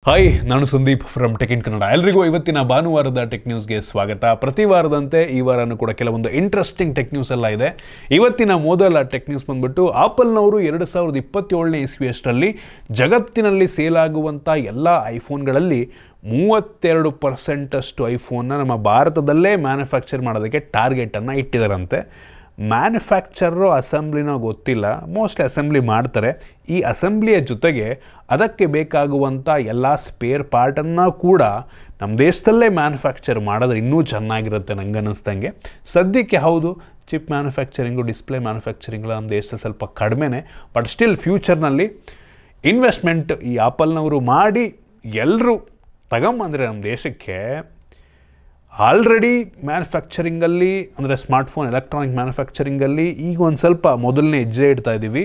Hi, ನಾನು Sandeep from tech in Kannada. ಎಲ್ರಿಗೂ ಇವತ್ತಿನ ಭಾನುವಾರದ ಟೆಕ್ ನ್ಯೂಸ್ಗೆ ಸ್ವಾಗತ. ಪ್ರತಿ ವಾರದಂತೆ ಈ ವಾರನೂ ಕೂಡ ಕೆಲವೊಂದು ಇಂಟ್ರೆಸ್ಟಿಂಗ್ ಟೆಕ್ ನ್ಯೂಸ್ ಎಲ್ಲ ಇದೆ. ಇವತ್ತಿನ ಮೊದಲ ಟೆಕ್ ನ್ಯೂಸ್ ಬಂದ್ಬಿಟ್ಟು ಆಪಲ್ನವರು 2027ನೇ ಇಸ್ವಿಯಷ್ಟರಲ್ಲಿ ಜಗತ್ತಿನಲ್ಲಿ ಸೇಲ್ ಆಗುವಂಥ ಎಲ್ಲ ಐಫೋನ್ಗಳಲ್ಲಿ 32% ಐಫೋನ್ನ ನಮ್ಮ ಭಾರತದಲ್ಲೇ ಮ್ಯಾನುಫ್ಯಾಕ್ಚರ್ ಮಾಡೋದಕ್ಕೆ ಟಾರ್ಗೆಟನ್ನು ಇಟ್ಟಿದ್ದಾರಂತೆ. ಮ್ಯಾನುಫ್ಯಾಕ್ಚರೋ ಅಸೆಂಬ್ಲಿನೋ ಗೊತ್ತಿಲ್ಲ, ಮೋಸ್ಟ್ಲಿ ಅಸೆಂಬ್ಲಿ ಮಾಡ್ತಾರೆ. ಈ ಅಸೆಂಬ್ಲಿಯ ಜೊತೆಗೆ ಅದಕ್ಕೆ ಬೇಕಾಗುವಂಥ ಎಲ್ಲ ಸ್ಪೇರ್ ಪಾರ್ಟನ್ನು ಕೂಡ ನಮ್ಮ ದೇಶದಲ್ಲೇ ಮ್ಯಾನುಫ್ಯಾಕ್ಚರ್ ಮಾಡಿದ್ರೆ ಇನ್ನೂ ಚೆನ್ನಾಗಿರುತ್ತೆ ನಂಗೆ ಅನ್ನಿಸ್ದಂಗೆ. ಸದ್ಯಕ್ಕೆ ಹೌದು, ಚಿಪ್ ಮ್ಯಾನುಫ್ಯಾಕ್ಚರಿಂಗು, ಡಿಸ್ಪ್ಲೇ ಮ್ಯಾನುಫ್ಯಾಕ್ಚರಿಂಗ್ ನಮ್ಮ ದೇಶದಲ್ಲಿ ಸ್ವಲ್ಪ ಕಡಿಮೆನೇ. ಬಟ್ ಸ್ಟಿಲ್ ಫ್ಯೂಚರ್ನಲ್ಲಿ ಇನ್ವೆಸ್ಟ್ಮೆಂಟ್ ಈ ಆಪಲ್ನವರು ಮಾಡಿ ಎಲ್ಲರೂ ತಗೊಂಬಂದರೆ ನಮ್ಮ ದೇಶಕ್ಕೆ ಆಲ್ರೆಡಿ ಮ್ಯಾನುಫ್ಯಾಕ್ಚರಿಂಗಲ್ಲಿ ಅಂದರೆ ಸ್ಮಾರ್ಟ್ಫೋನ್ ಎಲೆಕ್ಟ್ರಾನಿಕ್ ಮ್ಯಾನುಫ್ಯಾಕ್ಚರಿಂಗಲ್ಲಿ ಈಗ ಒಂದು ಸ್ವಲ್ಪ ಮೊದಲನೇ ಹೆಜ್ಜೆ ಇಡ್ತಾ ಇದ್ದೀವಿ.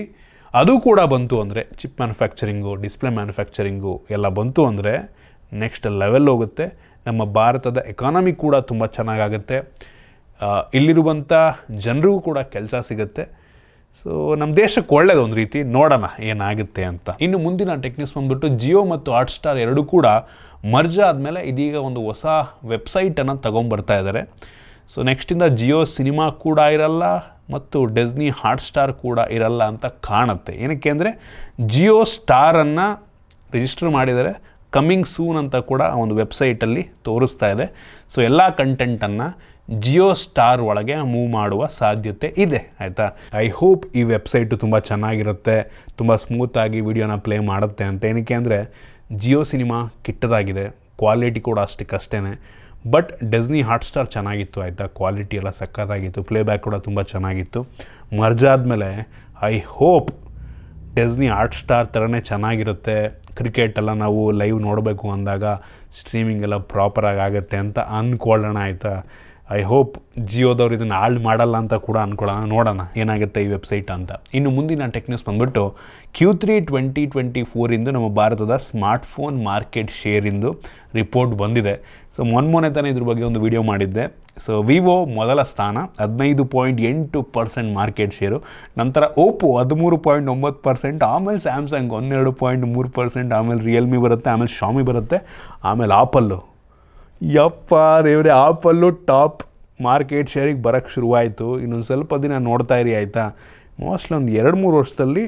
ಅದು ಕೂಡ ಬಂತು ಅಂದರೆ ಚಿಪ್ ಮ್ಯಾನುಫ್ಯಾಕ್ಚರಿಂಗು, ಡಿಸ್ಪ್ಲೇ ಮ್ಯಾನುಫ್ಯಾಕ್ಚರಿಂಗು ಎಲ್ಲ ಬಂತು ಅಂದರೆ ನೆಕ್ಸ್ಟ್ ಲೆವೆಲ್ ಹೋಗುತ್ತೆ. ನಮ್ಮ ಭಾರತದ ಎಕಾನಮಿ ಕೂಡ ತುಂಬ ಚೆನ್ನಾಗಾಗುತ್ತೆ. ಇಲ್ಲಿರುವಂಥ ಜನರಿಗೂ ಕೂಡ ಕೆಲಸ ಸಿಗುತ್ತೆ. ಸೊ ನಮ್ಮ ದೇಶಕ್ಕೆ ಒಳ್ಳೆಯದು ಒಂದು ರೀತಿ. ನೋಡೋಣ ಏನಾಗುತ್ತೆ ಅಂತ. ಇನ್ನು ಮುಂದಿನ ಟೆಕ್ನಿಕ್ಸ್ ಬಂದ್ಬಿಟ್ಟು ಜಿಯೋ ಮತ್ತು ಹಾಟ್ಸ್ಟಾರ್ ಎರಡೂ ಕೂಡ ಮರ್ಜ್ ಆದಮೇಲೆ ಇದೀಗ ಒಂದು ಹೊಸ ವೆಬ್ಸೈಟನ್ನು ತೊಗೊಂಬರ್ತಾ ಇದ್ದಾರೆ. ಸೊ ನೆಕ್ಸ್ಟಿಂದ ಜಿಯೋ ಸಿನಿಮಾ ಕೂಡ ಇರಲ್ಲ ಮತ್ತು ಡಿಸ್ನಿ ಹಾಟ್ಸ್ಟಾರ್ ಕೂಡ ಇರಲ್ಲ ಅಂತ ಕಾಣುತ್ತೆ. ಏನಕ್ಕೆ ಅಂದರೆ ಜಿಯೋ ಸ್ಟಾರನ್ನು ರಿಜಿಸ್ಟರ್ ಮಾಡಿದರೆ ಕಮ್ಮಿಂಗ್ ಸೂನ್ ಅಂತ ಕೂಡ ಆ ಒಂದು ವೆಬ್ಸೈಟಲ್ಲಿ ತೋರಿಸ್ತಾ ಇದೆ. ಸೊ ಎಲ್ಲ ಕಂಟೆಂಟನ್ನು ಜಿಯೋ ಸ್ಟಾರ್ ಒಳಗೆ ಮೂವ್ ಮಾಡುವ ಸಾಧ್ಯತೆ ಇದೆ. ಆಯಿತಾ, ಐ ಹೋಪ್ ಈ ವೆಬ್ಸೈಟು ತುಂಬ ಚೆನ್ನಾಗಿರುತ್ತೆ, ತುಂಬ ಸ್ಮೂತಾಗಿ ವಿಡಿಯೋನ ಪ್ಲೇ ಮಾಡುತ್ತೆ ಅಂತ. ಏನಕ್ಕೆ ಅಂದರೆ ಜಿಯೋ ಸಿನಿಮಾ ಕೆಟ್ಟದಾಗಿದೆ, ಕ್ವಾಲಿಟಿ ಕೂಡ ಅಷ್ಟೇ. ಬಟ್ ಡಿಸ್ನಿ ಹಾಟ್ಸ್ಟಾರ್ ಚೆನ್ನಾಗಿತ್ತು. ಆಯಿತಾ, ಕ್ವಾಲಿಟಿ ಎಲ್ಲ ಸಕ್ಕತ್ತಾಗಿತ್ತು, ಪ್ಲೇಬ್ಯಾಕ್ ಕೂಡ ತುಂಬ ಚೆನ್ನಾಗಿತ್ತು. ಮರ್ಜ್ ಆದಮೇಲೆ ಐ ಹೋಪ್ ಡಿಸ್ನಿ ಹಾಟ್ಸ್ಟಾರ್ ಥರನೇ ಚೆನ್ನಾಗಿರುತ್ತೆ. ಕ್ರಿಕೆಟೆಲ್ಲ ನಾವು ಲೈವ್ ನೋಡಬೇಕು ಅಂದಾಗ ಸ್ಟ್ರೀಮಿಂಗ್ ಎಲ್ಲ ಪ್ರಾಪರಾಗಿ ಆಗುತ್ತೆ ಅಂತ ಅಂದ್ಕೊಳ್ಳೋಣ. ಆಯಿತಾ, ಐ ಹೋಪ್ ಜಿಯೋದವ್ರು ಇದನ್ನು ಹಾಳು ಮಾಡಲ್ಲ ಅಂತ ಕೂಡ ಅಂದ್ಕೊಳ್ಳೋಣ. ನೋಡೋಣ ಏನಾಗುತ್ತೆ ಈ ವೆಬ್ಸೈಟ್ ಅಂತ. ಇನ್ನು ಮುಂದಿನ ಟೆಕ್ ನ್ಯೂಸ್ ಬಂದ್ಬಿಟ್ಟು Q3 2024 ನಮ್ಮ ಭಾರತದ ಸ್ಮಾರ್ಟ್ಫೋನ್ ಮಾರ್ಕೆಟ್ ಶೇರಿಂದು ರಿಪೋರ್ಟ್ ಬಂದಿದೆ. ಸೊ ಮೊನ್ನೆ ತಾನೇ ಇದ್ರ ಬಗ್ಗೆ ಒಂದು ವಿಡಿಯೋ ಮಾಡಿದ್ದೆ. ಸೊ ವಿವೋ ಮೊದಲ ಸ್ಥಾನ 15.8% ಮಾರ್ಕೆಟ್ ಶೇರು, ನಂತರ ಓಪೋ 13.9%, ಆಮೇಲೆ ಸ್ಯಾಮ್ಸಂಗ್ 12.3%, ಆಮೇಲೆ ರಿಯಲ್ಮಿ ಬರುತ್ತೆ, ಆಮೇಲೆ ಶಾಮಿ ಬರುತ್ತೆ, ಆಮೇಲೆ ಆಪಲ್ಲು. ಯಪ್ಪ ದೇವ್ರೆ, ಆಪಲ್ಲು ಟಾಪ್ ಮಾರ್ಕೆಟ್ ಶೇರಿಗೆ ಬರೋಕ್ಕೆ ಶುರುವಾಯಿತು. ಇನ್ನೊಂದು ಸ್ವಲ್ಪ ದಿನ ನೋಡ್ತಾ ಇರಿ. ಆಯಿತಾ, ಮೋಸ್ಟ್ಲಿ ಒಂದು 2-3 ವರ್ಷದಲ್ಲಿ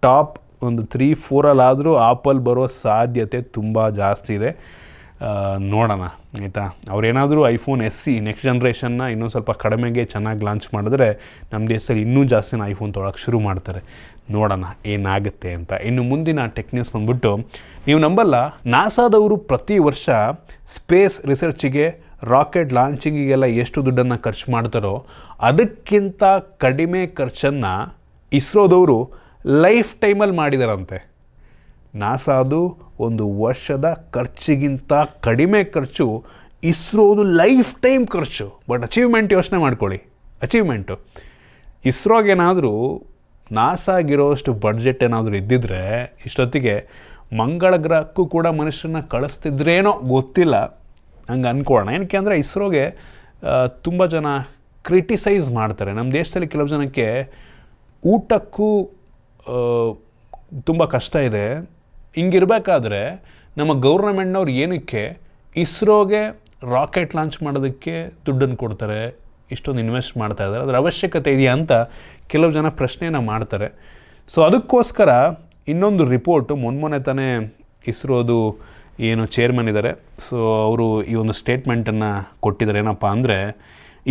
ಟಾಪ್ ಒಂದು 3-4 ಆದರೂ ಆಪಲ್ ಬರೋ ಸಾಧ್ಯತೆ ತುಂಬ ಜಾಸ್ತಿ ಇದೆ. ನೋಡೋಣ. ಆಯಿತಾ, ಅವ್ರೇನಾದರೂ ಐಫೋನ್ SE ನೆಕ್ಸ್ಟ್ ಜನ್ರೇಷನ್ನ ಇನ್ನೊಂದು ಸ್ವಲ್ಪ ಕಡಿಮೆಗೆ ಚೆನ್ನಾಗಿ ಲಾಂಚ್ ಮಾಡಿದ್ರೆ ನಮ್ಮ ದೇಶದಲ್ಲಿ ಇನ್ನೂ ಜಾಸ್ತಿನ ಐಫೋನ್ ತೊಗೊಳಕ್ಕೆ ಶುರು ಮಾಡ್ತಾರೆ. ನೋಡೋಣ ಏನಾಗುತ್ತೆ ಅಂತ. ಇನ್ನು ಮುಂದಿನ ಟೆಕ್ ನ್ಯೂಸ್ ಬಂದ್ಬಿಟ್ಟು ನೀವು ನಂಬಲ್ಲ, ನಾಸಾದವರು ಪ್ರತಿ ವರ್ಷ ಸ್ಪೇಸ್ ರಿಸರ್ಚಿಗೆ, ರಾಕೆಟ್ ಲಾಂಚಿಂಗಿಗೆಲ್ಲ ಎಷ್ಟು ದುಡ್ಡನ್ನು ಖರ್ಚು ಮಾಡ್ತಾರೋ ಅದಕ್ಕಿಂತ ಕಡಿಮೆ ಖರ್ಚನ್ನು ಇಸ್ರೋದವರು ಲೈಫ್ ಟೈಮಲ್ಲಿ ಮಾಡಿದಾರಂತೆ. ನಾಸಾದು ಒಂದು ವರ್ಷದ ಖರ್ಚಿಗಿಂತ ಕಡಿಮೆ ಖರ್ಚು ಇಸ್ರೋದು ಲೈಫ್ ಟೈಮ್ ಖರ್ಚು. ಬಟ್ ಅಚೀವ್ಮೆಂಟ್ ಯೋಚನೆ ಮಾಡ್ಕೊಳ್ಳಿ, ಅಚೀವ್ಮೆಂಟು. ಇಸ್ರೋಗೇನಾದರೂ ನಾಸಾಗಿರೋಷ್ಟು ಬಡ್ಜೆಟ್ ಏನಾದರೂ ಇದ್ದಿದ್ರೆ ಇಷ್ಟೊತ್ತಿಗೆ ಮಂಗಳ ಗ್ರಹಕ್ಕೂ ಕೂಡ ಮನುಷ್ಯರನ್ನ ಕಳಿಸ್ತಿದ್ರೇನೋ ಗೊತ್ತಿಲ್ಲ, ಹಂಗೆ ಅಂದ್ಕೊಳ್ಳೋಣ. ಏನಕ್ಕೆ ಅಂದರೆ ಇಸ್ರೋಗೆ ತುಂಬ ಜನ ಕ್ರಿಟಿಸೈಸ್ ಮಾಡ್ತಾರೆ. ನಮ್ಮ ದೇಶದಲ್ಲಿ ಕೆಲವು ಜನಕ್ಕೆ ಊಟಕ್ಕೂ ತುಂಬ ಕಷ್ಟ ಇದೆ. ಹಿಂಗಿರಬೇಕಾದ್ರೆ ನಮ್ಮ ಗೌರ್ಮೆಂಟ್ನವ್ರು ಏನಕ್ಕೆ ಇಸ್ರೋಗೆ ರಾಕೆಟ್ ಲಾಂಚ್ ಮಾಡೋದಕ್ಕೆ ದುಡ್ಡನ್ನು ಕೊಡ್ತಾರೆ, ಇಷ್ಟೊಂದು ಇನ್ವೆಸ್ಟ್ ಮಾಡ್ತಾ ಇದ್ದಾರೆ, ಅದರ ಅವಶ್ಯಕತೆ ಇದೆಯಾ ಅಂತ ಕೆಲವು ಜನ ಪ್ರಶ್ನೆಯನ್ನು ಮಾಡ್ತಾರೆ. ಸೊ ಅದಕ್ಕೋಸ್ಕರ ಇನ್ನೊಂದು ರಿಪೋರ್ಟು ಮೊನ್ನೆ ತಾನೇ ಇಸ್ರೋದು ಏನು ಚೇರ್ಮನ್ ಇದ್ದಾರೆ, ಸೊ ಅವರು ಈ ಒಂದು ಸ್ಟೇಟ್ಮೆಂಟನ್ನು ಕೊಟ್ಟಿದ್ದಾರೆ. ಏನಪ್ಪ ಅಂದರೆ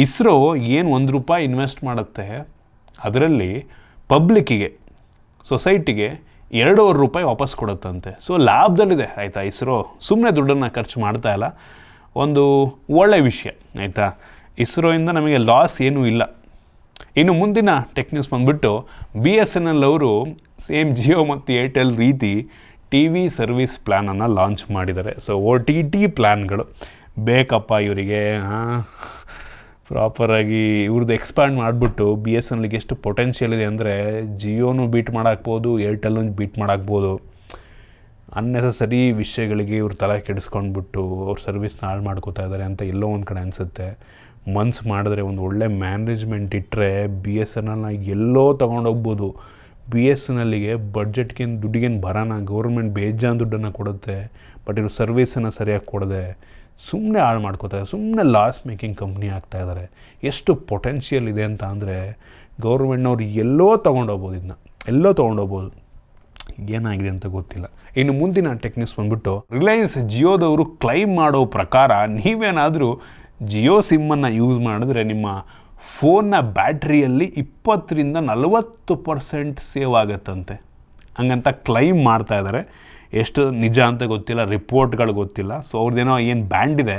ಇಸ್ರೋ ಏನು ₹1 ಇನ್ವೆಸ್ಟ್ ಮಾಡುತ್ತೆ ಅದರಲ್ಲಿ ಪಬ್ಲಿಕ್ಕಿಗೆ, ಸೊಸೈಟಿಗೆ ₹2.5 ವಾಪಸ್ ಕೊಡುತ್ತಂತೆ. ಸೊ ಲಾಭದಲ್ಲಿದೆ. ಆಯಿತಾ, ಇಸ್ರೋ ಸುಮ್ಮನೆ ದುಡ್ಡನ್ನು ಖರ್ಚು ಮಾಡ್ತಾ ಇಲ್ಲ. ಒಂದು ಒಳ್ಳೆಯ ವಿಷಯ. ಆಯಿತಾ, ಇಸ್ರೋಯಿಂದ ನಮಗೆ ಲಾಸ್ ಏನೂ ಇಲ್ಲ. ಇನ್ನು ಮುಂದಿನ ಟೆಕ್ ನ್ಯೂಸ್ ಬಂದುಬಿಟ್ಟು BSNL ಅವರು ಸೇಮ್ ಜಿಯೋ ಮತ್ತು ಏರ್ಟೆಲ್ ರೀತಿ TV ಸರ್ವಿಸ್ ಪ್ಲ್ಯಾನನ್ನು ಲಾಂಚ್ ಮಾಡಿದ್ದಾರೆ. ಸೊ OTT ಪ್ಲ್ಯಾನ್ಗಳು ಬೇಕಪ್ಪ ಇವರಿಗೆ. ಪ್ರಾಪರಾಗಿ ಇವ್ರದ್ದು ಎಕ್ಸ್ಪ್ಯಾಂಡ್ ಮಾಡಿಬಿಟ್ಟು BSNLಗೆ ಎಷ್ಟು ಪೊಟೆನ್ಷಿಯಲ್ ಇದೆ ಅಂದರೆ ಜಿಯೋನು ಬೀಟ್ ಮಾಡಾಕ್ಬೋದು, ಏರ್ಟೆಲ್ಲೂ ಬೀಟ್ ಮಾಡಾಕ್ಬೋದು. ಅನ್ನೆಸಸರಿ ವಿಷಯಗಳಿಗೆ ಇವ್ರು ತಲೆ ಕೆಡಿಸ್ಕೊಂಡ್ಬಿಟ್ಟು ಅವ್ರ ಸರ್ವಿಸ್ನ ಹಾಳು ಮಾಡ್ಕೋತಾ ಇದ್ದಾರೆ ಅಂತ ಎಲ್ಲೋ ಒಂದು ಕಡೆ ಅನಿಸುತ್ತೆ. ಮನ್ಸು ಮಾಡಿದ್ರೆ ಒಂದು ಒಳ್ಳೆ ಮ್ಯಾನೇಜ್ಮೆಂಟ್ ಇಟ್ಟರೆ BSNLನ ಎಲ್ಲೋ ತೊಗೊಂಡೋಗ್ಬೋದು. BSNLಗೆ ಬಡ್ಜೆಟ್ಗೇನು ದುಡ್ಡಿಗೇನು ಬರೋಣ, ಗೌರ್ಮೆಂಟ್ ಬೇಜಾನ್ ದುಡ್ಡನ್ನು ಕೊಡುತ್ತೆ. ಬಟ್ ಇವರು ಸರ್ವಿಸನ್ನು ಸರಿಯಾಗಿ ಕೊಡದೆ ಸುಮ್ಮನೆ ಹಾಳು ಮಾಡ್ಕೋತಾರೆ, ಸುಮ್ಮನೆ ಲಾಸ್ ಮೇಕಿಂಗ್ ಕಂಪ್ನಿ ಆಗ್ತಾಯಿದ್ದಾರೆ. ಎಷ್ಟು ಪೊಟೆನ್ಷಿಯಲ್ ಇದೆ ಅಂತ ಅಂದರೆ ಗೌರ್ಮೆಂಟ್ನವ್ರು ಎಲ್ಲೋ ತೊಗೊಂಡೋಗ್ಬೋದು, ಎಲ್ಲೋ ತೊಗೊಂಡೋಗ್ಬೋದು. ಏನಾಗಿದೆ ಅಂತ ಗೊತ್ತಿಲ್ಲ. ಇನ್ನು ಮುಂದಿನ ಟೆಕ್ನಿಕ್ಸ್ ಬಂದ್ಬಿಟ್ಟು ರಿಲಯನ್ಸ್ ಜಿಯೋದವರು ಕ್ಲೈಮ್ ಮಾಡೋ ಪ್ರಕಾರ ನೀವೇನಾದರೂ ಜಿಯೋ ಸಿಮ್ಮನ್ನು ಯೂಸ್ ಮಾಡಿದ್ರೆ ನಿಮ್ಮ ಫೋನ್ನ ಬ್ಯಾಟ್ರಿಯಲ್ಲಿ 20-40% ಸೇವ್ ಆಗುತ್ತಂತೆ. ಹಂಗಂತ ಕ್ಲೈಮ್ ಮಾಡ್ತಾ ಇದ್ದಾರೆ. ಎಷ್ಟು ನಿಜ ಅಂತ ಗೊತ್ತಿಲ್ಲ, ರಿಪೋರ್ಟ್ಗಳು ಗೊತ್ತಿಲ್ಲ. ಸೊ ಅವ್ರದ್ದೇನೋ ಏನು ಬ್ಯಾಂಡ್ ಇದೆ,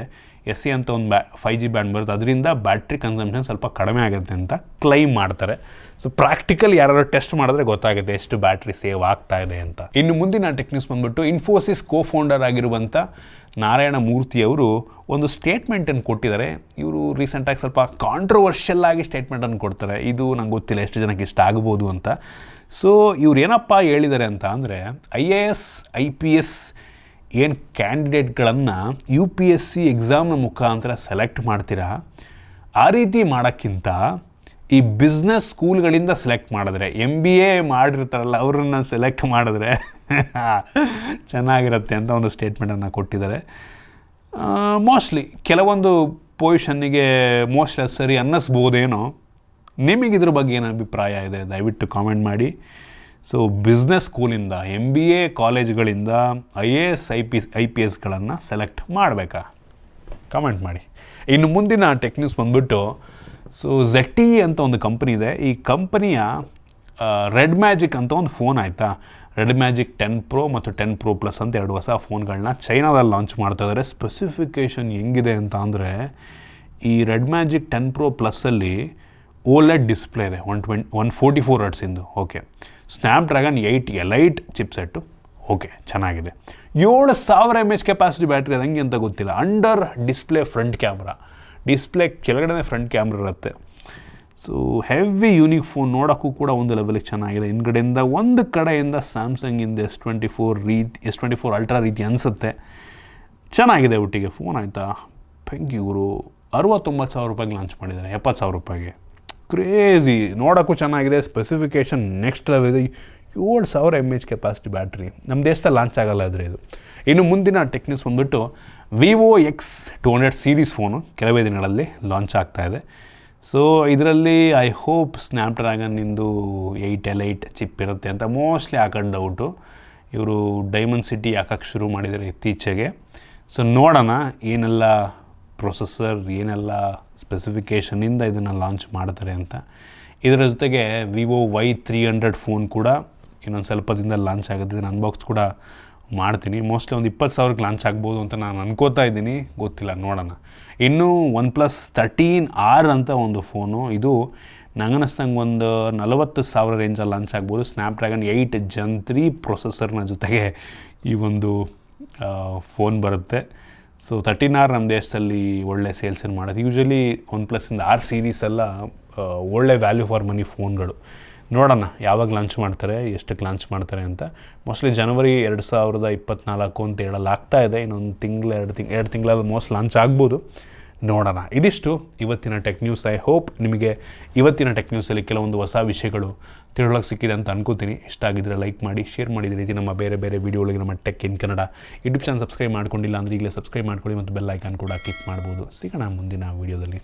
SE ಅಂತ ಒಂದು 5G ಬ್ಯಾಂಡ್ ಬರುತ್ತೆ, ಅದರಿಂದ ಬ್ಯಾಟ್ರಿ ಕನ್ಸಂಪ್ಷನ್ ಸ್ವಲ್ಪ ಕಡಿಮೆ ಆಗುತ್ತೆ ಅಂತ ಕ್ಲೈಮ್ ಮಾಡ್ತಾರೆ. ಸೊ ಪ್ರಾಕ್ಟಿಕಲ್ ಯಾರು ಟೆಸ್ಟ್ ಮಾಡಿದ್ರೆ ಗೊತ್ತಾಗುತ್ತೆ ಎಷ್ಟು ಬ್ಯಾಟ್ರಿ ಸೇವ್ ಆಗ್ತಾ ಇದೆ ಅಂತ. ಇನ್ನು ಮುಂದಿನ ಟೆಕ್ನಿಕ್ಸ್ ಬಂದ್ಬಿಟ್ಟು ಇನ್ಫೋಸಿಸ್ ಕೋಫೌಂಡರ್ ಆಗಿರುವಂಥ ನಾರಾಯಣ ಮೂರ್ತಿಯವರು ಒಂದು ಸ್ಟೇಟ್ಮೆಂಟನ್ನು ಕೊಟ್ಟಿದ್ದಾರೆ. ಇವರು ರೀಸೆಂಟಾಗಿ ಸ್ವಲ್ಪ ಕಾಂಟ್ರವರ್ಷಿಯಲ್ ಆಗಿ ಸ್ಟೇಟ್ಮೆಂಟನ್ನು ಕೊಡ್ತಾರೆ. ಇದು ನಂಗೆ ಗೊತ್ತಿಲ್ಲ ಎಷ್ಟು ಜನಕ್ಕೆ ಇಷ್ಟ ಆಗ್ಬೋದು ಅಂತ. ಸೊ ಇವ್ರು ಏನಪ್ಪ ಹೇಳಿದ್ದಾರೆ ಅಂತ ಅಂದರೆ IAS IPS ಏನು ಕ್ಯಾಂಡಿಡೇಟ್ಗಳನ್ನು UPSC ಎಕ್ಸಾಮ್ನ ಮುಖಾಂತರ ಸೆಲೆಕ್ಟ್ ಮಾಡ್ತೀರಾ, ಆ ರೀತಿ ಮಾಡೋಕ್ಕಿಂತ ಈ ಬಿಸ್ನೆಸ್ ಸ್ಕೂಲ್ಗಳಿಂದ ಸೆಲೆಕ್ಟ್ ಮಾಡಿದ್ರೆ, MBA ಮಾಡಿರ್ತಾರಲ್ಲ ಅವ್ರನ್ನ ಸೆಲೆಕ್ಟ್ ಮಾಡಿದ್ರೆ ಚೆನ್ನಾಗಿರುತ್ತೆ ಅಂತ ಒಂದು ಸ್ಟೇಟ್ಮೆಂಟನ್ನು ಕೊಟ್ಟಿದ್ದಾರೆ. ಮೋಸ್ಟ್ಲಿ ಕೆಲವೊಂದು ಪೊಸಿಷನ್ನಿಗೆ ಮೋಸ್ಟ್ಲಿ ಸರಿ ಅನ್ನಿಸ್ಬೋದೇನೋ. ನಿಮಗಿದ್ರ ಬಗ್ಗೆ ಏನು ಅಭಿಪ್ರಾಯ ಇದೆ ದಯವಿಟ್ಟು ಕಾಮೆಂಟ್ ಮಾಡಿ. ಸೊ ಬಿಸ್ನೆಸ್ ಸ್ಕೂಲಿಂದ MBA ಕಾಲೇಜ್ಗಳಿಂದ IAS IPSಗಳನ್ನು ಸೆಲೆಕ್ಟ್ ಮಾಡಬೇಕಾ? ಕಮೆಂಟ್ ಮಾಡಿ. ಇನ್ನು ಮುಂದಿನ ಟೆಕ್ನಿಕ್ಸ್ ಬಂದ್ಬಿಟ್ಟು ZTE ಅಂತ ಒಂದು ಕಂಪ್ನಿ ಇದೆ. ಈ ಕಂಪನಿಯ ರೆಡ್ ಮ್ಯಾಜಿಕ್ ಅಂತ ಒಂದು ಫೋನ್ ಆಯಿತಾ, ರೆಡ್ ಮ್ಯಾಜಿಕ್ 10 Pro ಮತ್ತು 10 Pro Plus ಅಂತ 2 ಹೊಸ ಫೋನ್ಗಳನ್ನ ಚೈನಾದಲ್ಲಿ ಲಾಂಚ್ ಮಾಡ್ತಾ ಇದ್ದಾರೆ. ಸ್ಪೆಸಿಫಿಕೇಷನ್ ಹೆಂಗಿದೆ ಅಂತ ಅಂದರೆ ಈ ರೆಡ್ ಮ್ಯಾಜಿಕ್ 10 Pro Plusಲ್ಲಿ OLED ಡಿಸ್ಪ್ಲೇ ಇದೆ, 144 Hz ಇಂದು. Okay, Snapdragon 8 Elite chipset. Okay, ಚೆನ್ನಾಗಿದೆ. 7000 mAh ಕೆಪಾಸಿಟಿ ಬ್ಯಾಟ್ರಿ. ಅದು ಹೆಂಗೆ ಅಂತ ಗೊತ್ತಿಲ್ಲ. Under display front camera, display ಕೆಳಗಡೆ ಫ್ರಂಟ್ ಕ್ಯಾಮ್ರಾ ಇರುತ್ತೆ. ಸೊ ಹೆವಿ ಯೂನಿಕ್ ಫೋನ್, ನೋಡೋಕ್ಕೂ ಕೂಡ ಒಂದು ಲೆವೆಲಿಗೆ ಚೆನ್ನಾಗಿದೆ. ಹಿಂದ್ಗಡೆಯಿಂದ ಒಂದು ಕಡೆಯಿಂದ ಸ್ಯಾಮ್ಸಂಗಿಂದ S24 ಅಲ್ಟ್ರಾ ರೀತಿ ಅನಿಸುತ್ತೆ. ಚೆನ್ನಾಗಿದೆ ಒಟ್ಟಿಗೆ ಫೋನ್ ಆಯಿತಾ. ಇವರು 60-90 ರೂಪಾಯಿಗೆ ಲಾಂಚ್ ಮಾಡಿದ್ದಾರೆ, 70,000 ರೂಪಾಯಿಗೆ. ಕ್ರೇಜಿ, ನೋಡೋಕ್ಕೂ ಚೆನ್ನಾಗಿದೆ. Specification next level. 7000 mAh capacity battery. ನಮ್ಮ ದೇಶದಲ್ಲಿ ಲಾಂಚ್ ಆಗಲ್ಲ ಆದರೆ ಇದು. ಇನ್ನು ಮುಂದಿನ ಟೆಕ್ನಿಕ್ಸ್ ಬಂದ್ಬಿಟ್ಟು Vivo X200 ಸೀರೀಸ್ ಫೋನು ಕೆಲವೇ ದಿನಗಳಲ್ಲಿ ಲಾಂಚ್ ಆಗ್ತಾಯಿದೆ. ಸೊ ಇದರಲ್ಲಿ ಐ ಹೋಪ್ ಸ್ನ್ಯಾಪ್ಡ್ರ್ಯಾಗನ್ನಿಂದು 8 Elite ಚಿಪ್ ಇರುತ್ತೆ ಅಂತ ಮೋಸ್ಟ್ಲಿ ಹಾಕೊಂಡು ಡೌಟು. ಇವರು ಡೈಮಂಡ್ ಸಿಟಿ ಹಾಕಕ್ಕೆ ಶುರು ಮಾಡಿದ್ದಾರೆ ಇತ್ತೀಚೆಗೆ. ಸೊ ನೋಡೋಣ ಏನೆಲ್ಲ ಪ್ರೊಸೆಸರ್, ಏನೆಲ್ಲ ಸ್ಪೆಸಿಫಿಕೇಷನಿಂದ ಇದನ್ನು ಲಾಂಚ್ ಮಾಡ್ತಾರೆ ಅಂತ. ಇದರ ಜೊತೆಗೆ Vivo Y300 ಫೋನ್ ಕೂಡ ಇನ್ನೊಂದು ಸ್ವಲ್ಪ ದಿನದಲ್ಲಿ ಲಾಂಚ್ ಆಗುತ್ತೆ. ಇದನ್ನು ಅನ್ಬಾಕ್ಸ್ ಕೂಡ ಮಾಡ್ತೀನಿ. ಮೋಸ್ಟ್ಲಿ ಒಂದು 20,000ಕ್ಕೆ ಲಾಂಚ್ ಆಗ್ಬೋದು ಅಂತ ನಾನು ಅನ್ಕೋತಾ ಇದ್ದೀನಿ, ಗೊತ್ತಿಲ್ಲ, ನೋಡೋಣ. ಇನ್ನು OnePlus 13R ಅಂತ ಒಂದು ಫೋನು, ಇದು ನಂಗನಿಸ್ದಂಗೆ ಒಂದು 40,000 ರೇಂಜಲ್ಲಿ ಲಾಂಚ್ ಆಗ್ಬೋದು. ಸ್ನ್ಯಾಪ್ಡ್ರ್ಯಾಗನ್ 8 Gen 3 ಪ್ರೊಸೆಸರ್ನ ಜೊತೆಗೆ ಈ ಒಂದು ಫೋನ್ ಬರುತ್ತೆ. ಸೊ 13R ನಮ್ಮ ದೇಶದಲ್ಲಿ ಒಳ್ಳೆ ಸೇಲ್ಸನ್ನು ಮಾಡೋದು. ಯೂಶ್ವಲಿ OnePlusಯಿಂದ R ಸೀರೀಸ್ ಎಲ್ಲ ಒಳ್ಳೆ ವ್ಯಾಲ್ಯೂ ಫಾರ್ ಮನಿ ಫೋನ್ಗಳು. ನೋಡೋಣ ಯಾವಾಗ ಲಾಂಚ್ ಮಾಡ್ತಾರೆ, ಎಷ್ಟಕ್ಕೆ ಲಾಂಚ್ ಮಾಡ್ತಾರೆ ಅಂತ. ಮೋಸ್ಟ್ಲಿ ಜನವರಿ 2024 ಅಂತ ಹೇಳಲಾಗ್ತಾ ಇದೆ. ಇನ್ನೊಂದು ತಿಂಗಳು 2 ತಿಂಗಳಲ್ಲಿ ಮೋಸ್ಟ್ ಲಾಂಚ್ ಆಗ್ಬೋದು, ನೋಡೋಣ. ಇದಿಷ್ಟು ಇವತ್ತಿನ ಟೆಕ್ ನ್ಯೂಸ್. ಐ ಹೋಪ್ ನಿಮಗೆ ಇವತ್ತಿನ ಟೆಕ್ ನ್ಯೂಸಲ್ಲಿ ಕೆಲವೊಂದು ಹೊಸ ವಿಷಯಗಳು ತಿಳೋಕ್ಕೆ ಸಿಕ್ಕಿದೆ ಅಂತ ಅನ್ಕೋತೀನಿ. ಇಷ್ಟ ಆಗಿದ್ದರೆ ಲೈಕ್ ಮಾಡಿ, ಶೇರ್ ಮಾಡಿದ ರೀತಿ ನಮ್ಮ ಬೇರೆ ಬೇರೆ ವೀಡಿಯೋಗಳಿಗೆ ನಮ್ಮ tech in Kannada YouTube channel subscribe ಮಾಡ್ಕೊಂಡಿಲ್ಲ ಅಂದರೆ ಈಗಲೇ ಸಬ್ಸ್ಕ್ರೈಬ್ ಮಾಡ್ಕೊಳ್ಳಿ ಮತ್ತು ಬೆಲ್ ಐಕಾನ್ ಕೂಡ ಕ್ಲಿಕ್ ಮಾಡ್ಬೋದು. ಸಿಗೋಣ ಮುಂದಿನ ವೀಡಿಯೋದಲ್ಲಿ.